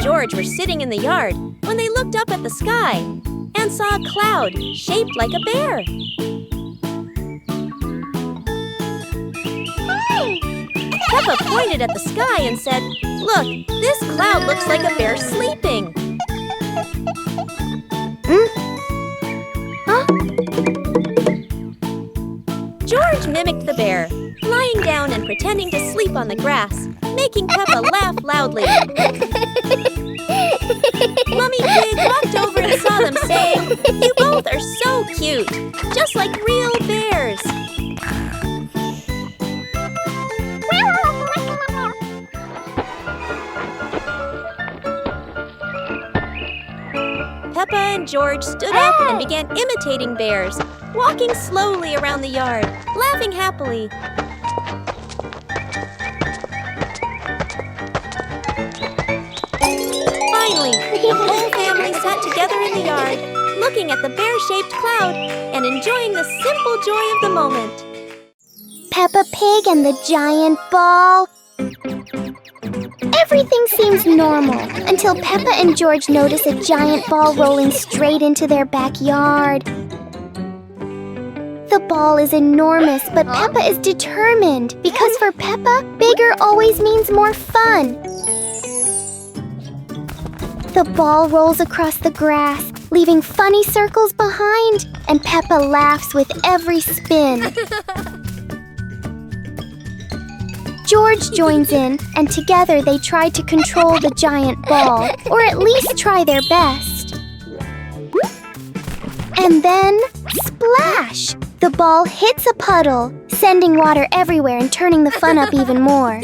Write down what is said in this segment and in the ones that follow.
and George were sitting in the yard when they looked up at the sky and saw a cloud shaped like a bear. Peppa pointed at the sky and said, "Look, this cloud looks like a bear sleeping." Huh? George mimicked the bear, lying down and pretending to sleep on the grass, making Peppa laugh loudly. Mummy Pig walked over and saw them, saying, "You both are so cute, just like real bears." Peppa and George stood up and began imitating bears, walking slowly around the yard, laughing happily. Finally, the whole family sat together in the yard, looking at the bear-shaped cloud and enjoying the simple joy of the moment. Peppa Pig and the giant ball. Everything seems normal until Peppa and George notice a giant ball rolling straight into their backyard. The ball is enormous, but Peppa is determined because for Peppa, bigger always means more fun. The ball rolls across the grass, leaving funny circles behind, and Peppa laughs with every spin. George joins in, and together they try to control the giant ball, or at least try their best. And then, splash! The ball hits a puddle, sending water everywhere and turning the fun up even more.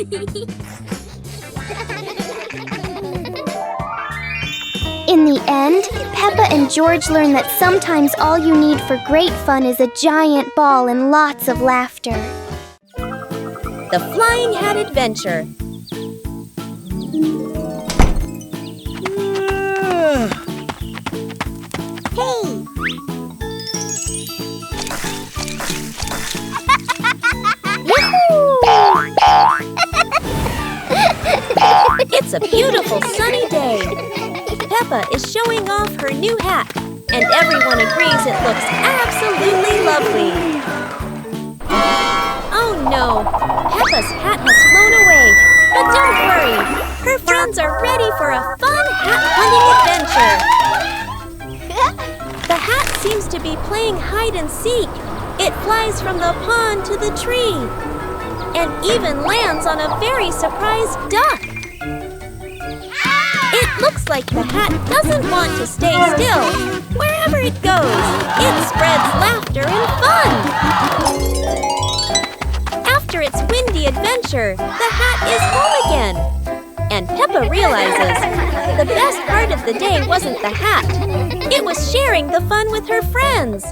In the end, Peppa and George learn that sometimes all you need for great fun is a giant ball and lots of laughter. The Flying Hat Adventure. Hey! It's a beautiful sunny day. Peppa is showing off her new hat, and everyone agrees it looks absolutely lovely. Oh no, Peppa's hat has flown away, but don't worry, her friends are ready for a fun hat hunting adventure. The hat seems to be playing hide and seek. It flies from the pond to the tree, and even lands on a very surprised duck. It looks like the hat doesn't want to stay still. Wherever it goes, it spreads laughter and fun. After its windy adventure, the hat is home again. And Peppa realizes the best part of the day wasn't the hat. It was sharing the fun with her friends.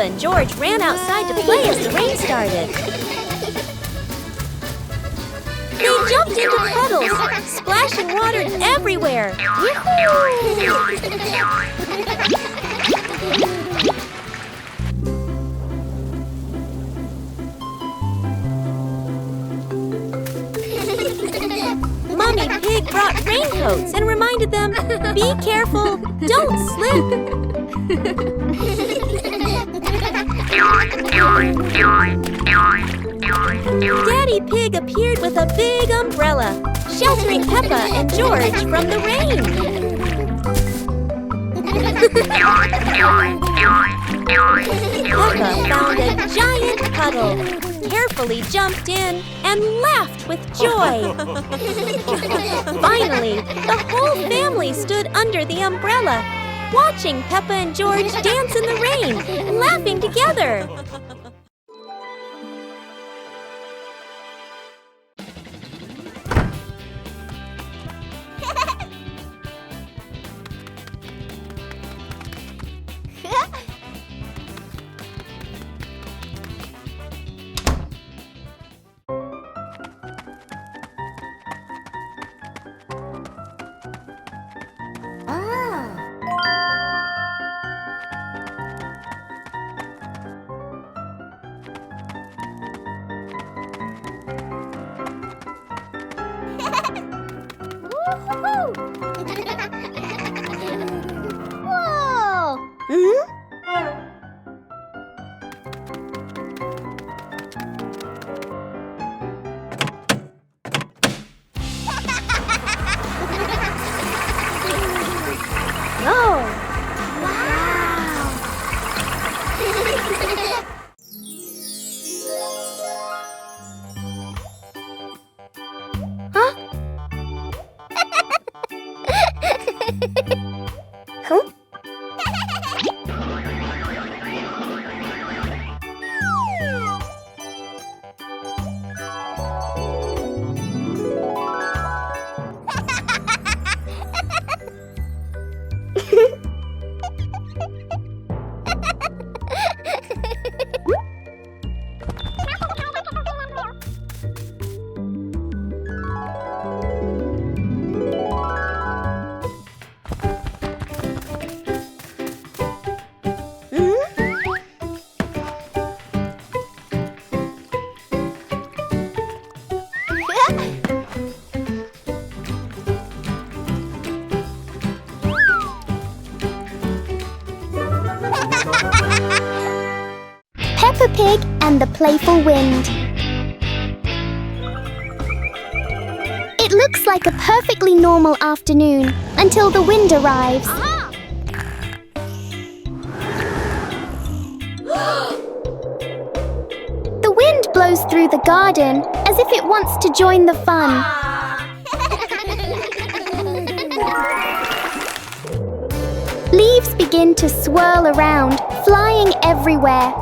Peppa and George ran outside to play as the rain started. They jumped into puddles, splashing water everywhere. Mommy Pig brought raincoats and reminded them, be careful, don't slip. Daddy Pig appeared with a big umbrella, sheltering Peppa and George from the rain. Peppa found a giant puddle, carefully jumped in, and laughed with joy. Finally, the whole family stood under the umbrella, watching Peppa and George dance in the rain, laughing together. Whoa! Peppa Pig and the Playful Wind. It looks like a perfectly normal afternoon until the wind arrives. The wind blows through the garden as if it wants to join the fun. Leaves begin to swirl around, flying everywhere.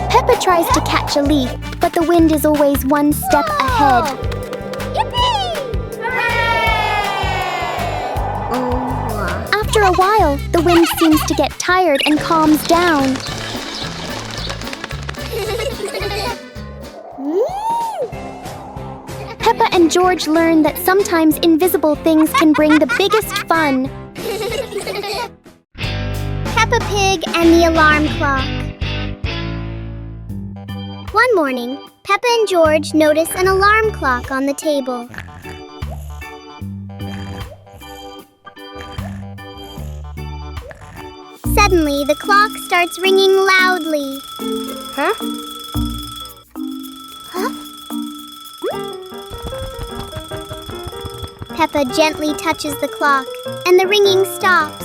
Peppa tries to catch a leaf, but the wind is always one step ahead. Yippee! After a while, the wind seems to get tired and calms down. Peppa and George learn that sometimes invisible things can bring the biggest fun. Peppa Pig and the Alarm Clock. One morning, Peppa and George notice an alarm clock on the table. Suddenly, the clock starts ringing loudly. Huh? Peppa gently touches the clock, and the ringing stops.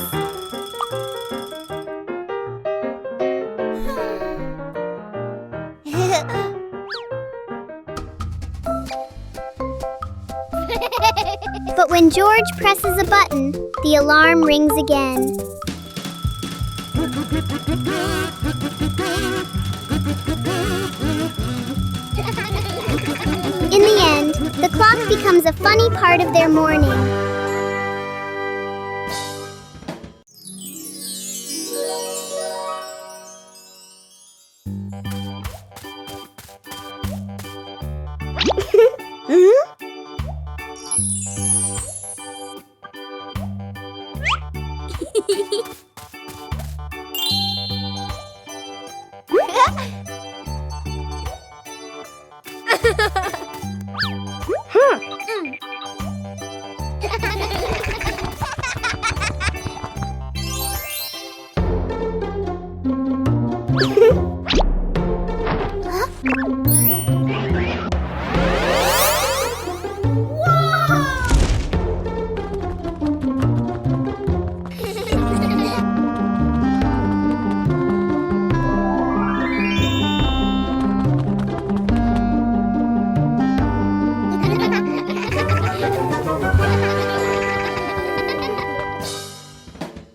But when George presses a button, the alarm rings again. In the end, the clock becomes a funny part of their morning.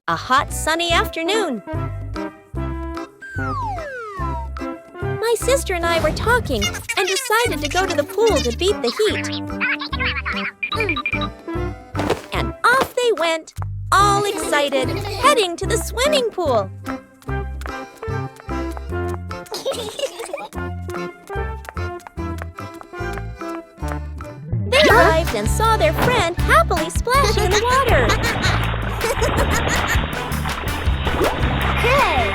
A hot, sunny afternoon. My sister and I were talking and decided to go to the pool to beat the heat. And off they went, all excited, heading to the swimming pool. They arrived and saw their friend happily splashing in the water. Hey!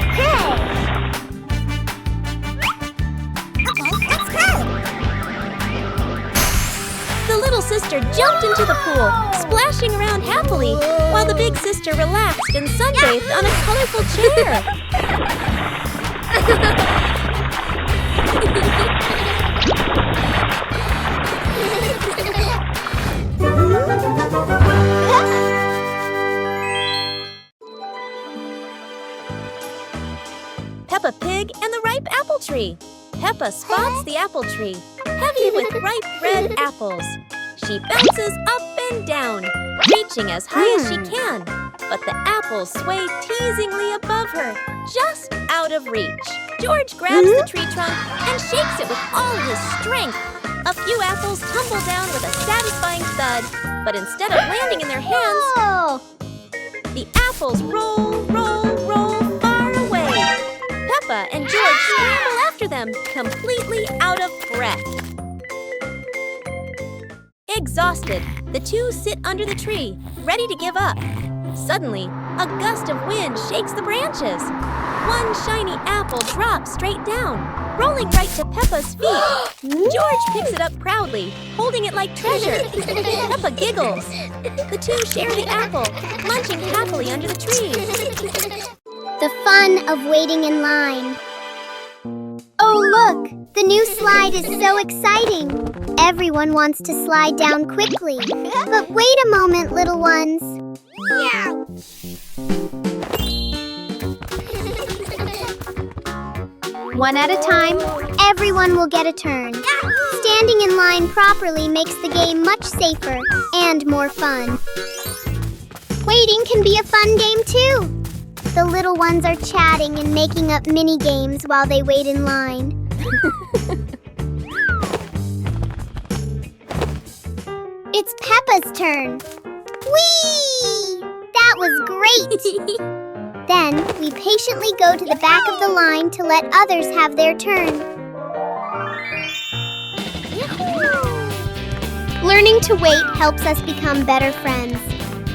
The little sister jumped into the pool, splashing around happily, while the big sister relaxed and sunbathed on a colorful chair. Peppa Pig and the ripe apple tree. Peppa spots the apple tree, heavy with ripe red apples. She bounces up and down, reaching as high as she can, but the apples sway teasingly above her, just out of reach. George grabs the tree trunk and shakes it with all his strength. A few apples tumble down with a satisfying thud, but instead of landing in their hands, the apples roll, roll, roll far away. Peppa and George scramble after them, completely out of breath. Exhausted, the two sit under the tree, ready to give up. Suddenly, a gust of wind shakes the branches. One shiny apple drops straight down, rolling right to Peppa's feet. George picks it up proudly, holding it like treasure. Peppa giggles. The two share the apple, munching happily under the tree. The fun of waiting in line. Oh, look! The new slide is so exciting. Everyone wants to slide down quickly. But wait a moment, little ones. One at a time, everyone will get a turn. Standing in line properly makes the game much safer and more fun. Waiting can be a fun game too. The little ones are chatting and making up mini games while they wait in line. It's Peppa's turn. Whee! That was great! Then we patiently go to the back of the line to let others have their turn. Learning to wait helps us become better friends.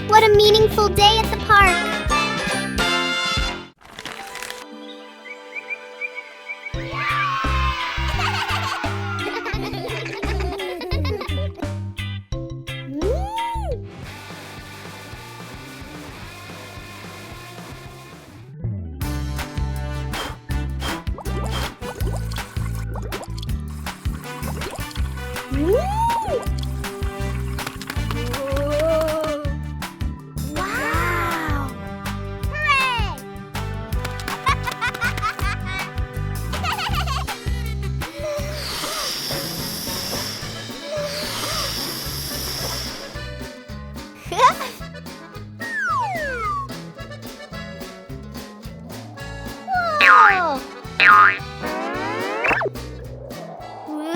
What a meaningful day at the park! Wow! Hooray! Whoa!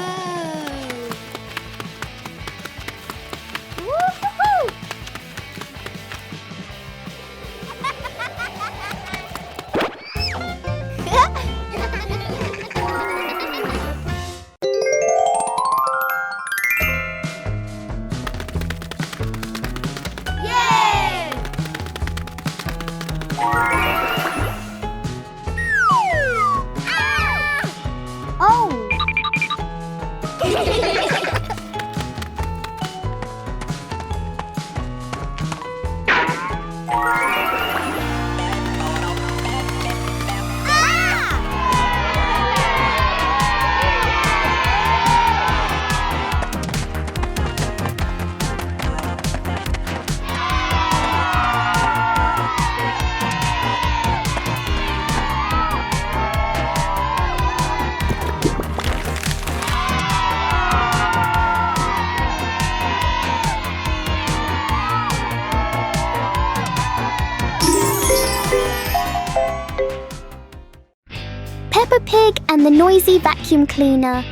Peppa Pig and the noisy vacuum cleaner.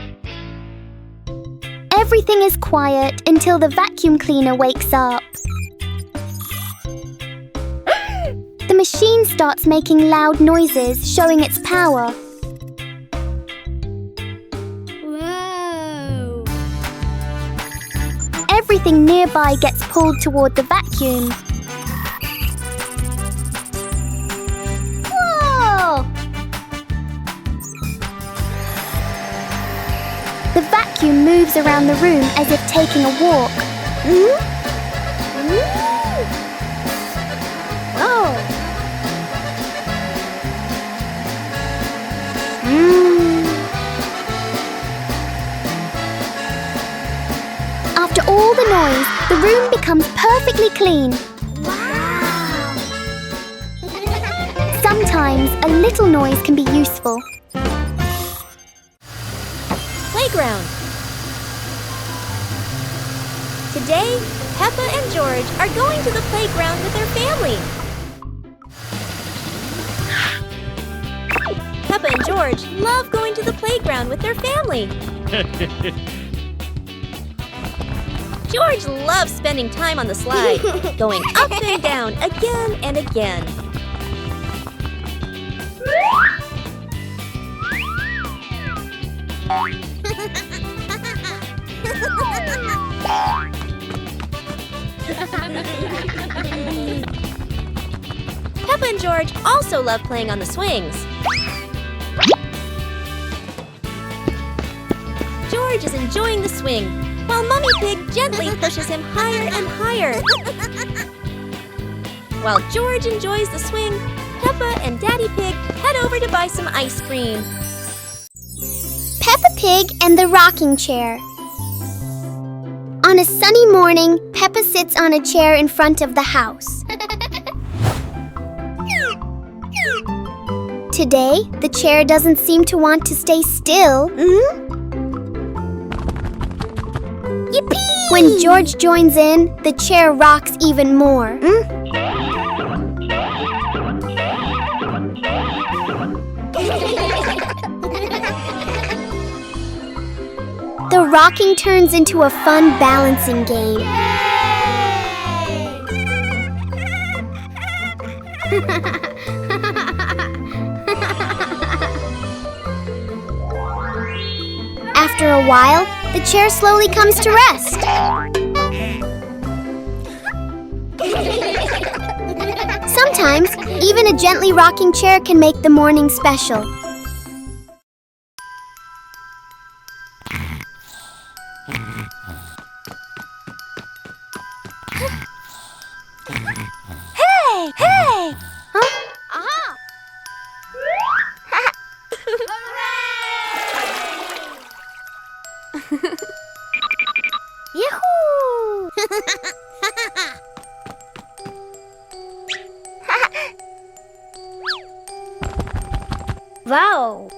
Everything is quiet until the vacuum cleaner wakes up. The machine starts making loud noises, showing its power. Whoa! Everything nearby gets pulled toward the vacuum. Whoa! The vacuum moves around the room as if taking a walk. Whoa! After all the noise, the room becomes perfectly clean. Wow! Sometimes a little noise can be useful. Playground. Today, Peppa and George are going to the playground with their family. Peppa and George love going to the playground with their family. George loves spending time on the slide, going up and down again and again. Peppa and George also love playing on the swings. George is enjoying the swing, while Mummy Pig gently pushes him higher and higher. While George enjoys the swing, Peppa and Daddy Pig head over to buy some ice cream. Peppa Pig and the rocking chair. On a sunny morning, Peppa sits on a chair in front of the house. Today, the chair doesn't seem to want to stay still. Yippee! When George joins in, the chair rocks even more. The rocking turns into a fun balancing game. After a while, the chair slowly comes to rest. Sometimes, even a gently rocking chair can make the morning special. Hey! Hey! Huh? Aha! Yahoo! Wow!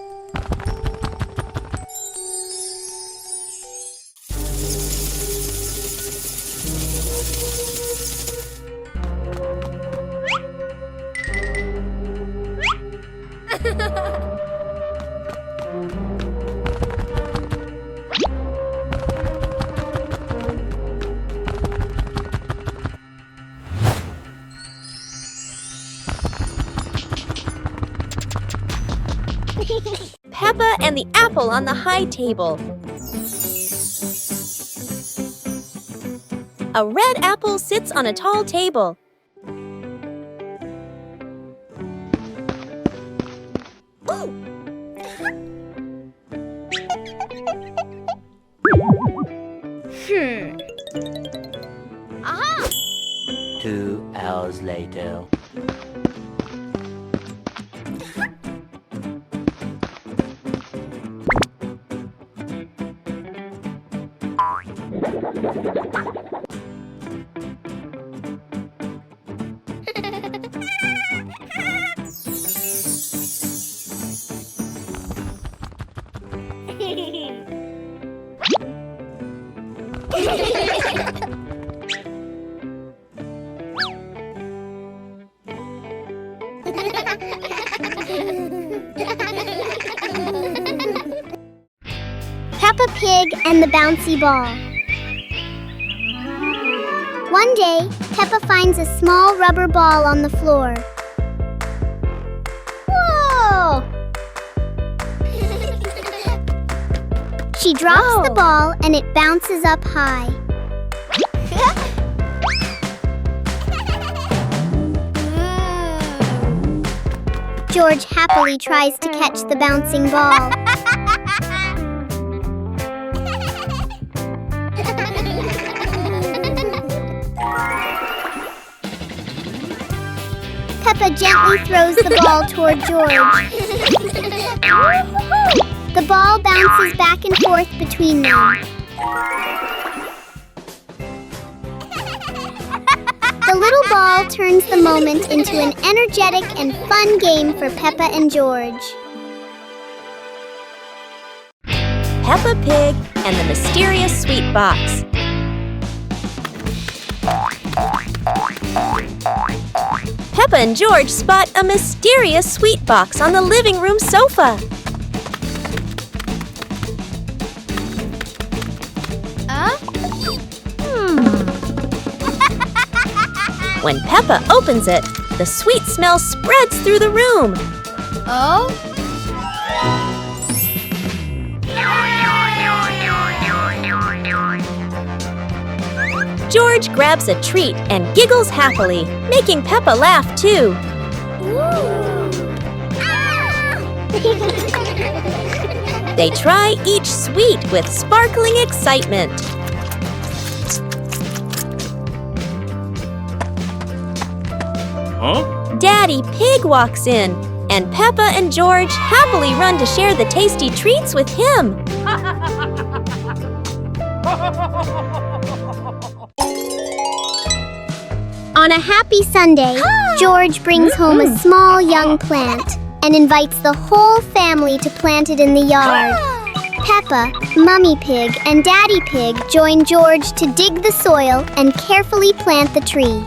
Peppa and the apple on the high table. A red apple sits on a tall table. Ooh. Aha! 2 hours later. Peppa Pig and the bouncy ball. One day, Peppa finds a small rubber ball on the floor. Whoa! She drops the ball and it bounces up high. George happily tries to catch the bouncing ball. Peppa gently throws the ball toward George. The ball bounces back and forth between them. The little ball turns the moment into an energetic and fun game for Peppa and George. Peppa Pig and the Mysterious Sweet Box. Peppa and George spot a mysterious sweet box on the living room sofa. When Peppa opens it, the sweet smell spreads through the room. Oh? George grabs a treat and giggles happily, making Peppa laugh too. They try each sweet with sparkling excitement. Huh? Daddy Pig walks in, and Peppa and George happily run to share the tasty treats with him. On a happy Sunday, George brings home a small young plant and invites the whole family to plant it in the yard. Peppa, Mummy Pig, and Daddy Pig join George to dig the soil and carefully plant the tree.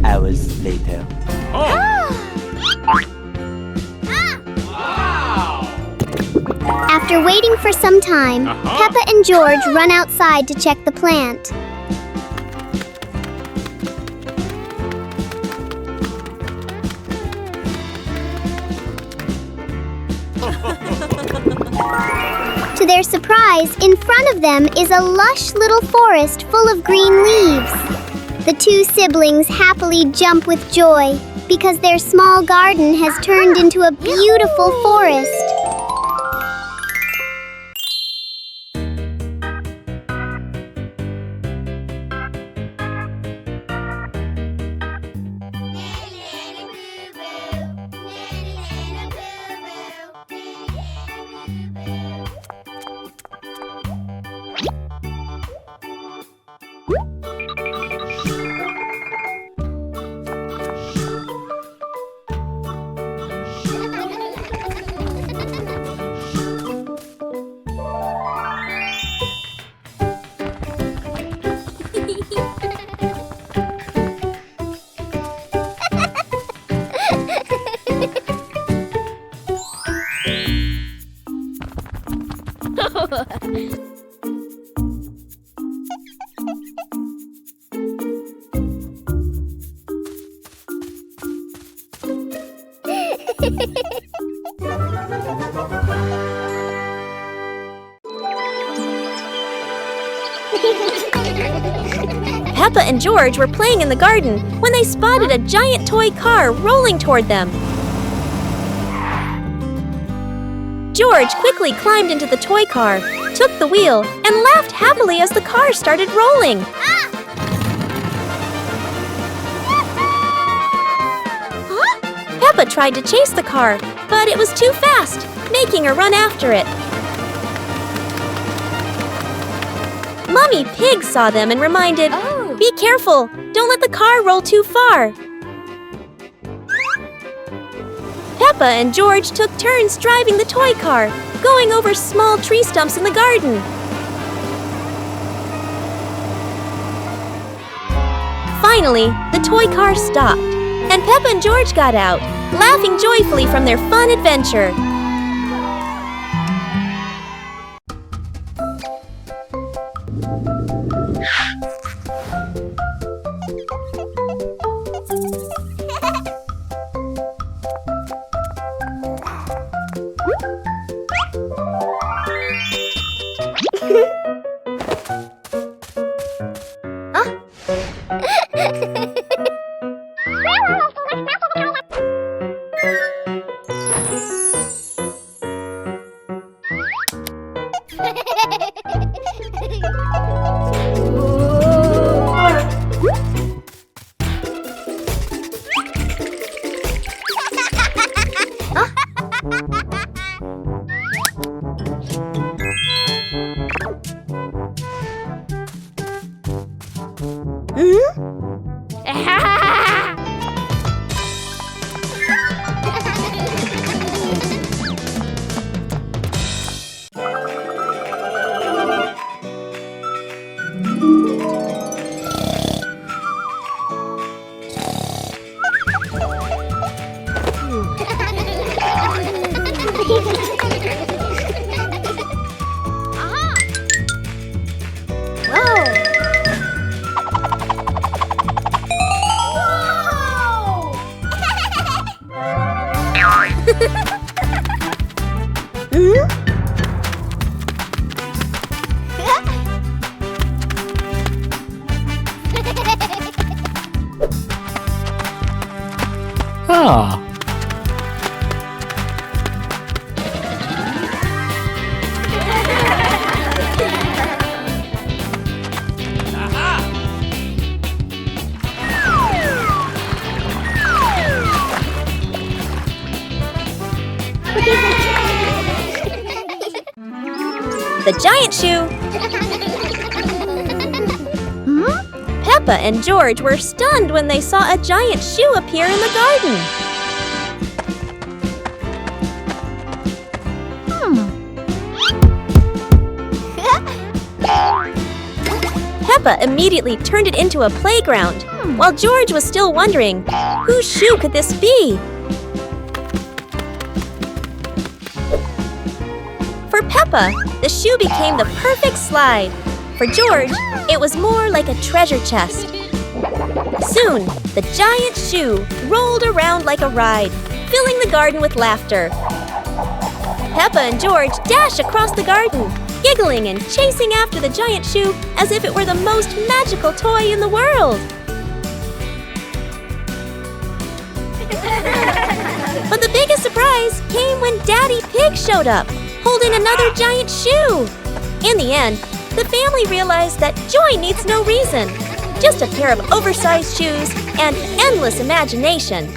Hours later. After waiting for some time, Peppa and George run outside to check the plant. To their surprise, in front of them is a lush little forest full of green leaves. The two siblings happily jump with joy because their small garden has turned into a beautiful forest. Peppa and George were playing in the garden when they spotted a giant toy car rolling toward them. George quickly climbed into the toy car, took the wheel, and laughed happily as the car started rolling. Peppa tried to chase the car, but it was too fast, making her run after it. Mummy Pig saw them and reminded, "Be careful! Don't let the car roll too far!" Peppa and George took turns driving the toy car, going over small tree stumps in the garden. Finally, the toy car stopped, and Peppa and George got out, laughing joyfully from their fun adventure. The giant shoe! Peppa and George were stunned when they saw a giant shoe appear in the garden. Peppa immediately turned it into a playground, while George was still wondering, whose shoe could this be? For Peppa, the shoe became the perfect slide. For George, it was more like a treasure chest. Soon, the giant shoe rolled around like a ride, filling the garden with laughter. Peppa and George dashed across the garden, giggling and chasing after the giant shoe as if it were the most magical toy in the world. But the biggest surprise came when Daddy Pig showed up, holding another giant shoe. In the end, the family realized that joy needs no reason, just a pair of oversized shoes and endless imagination.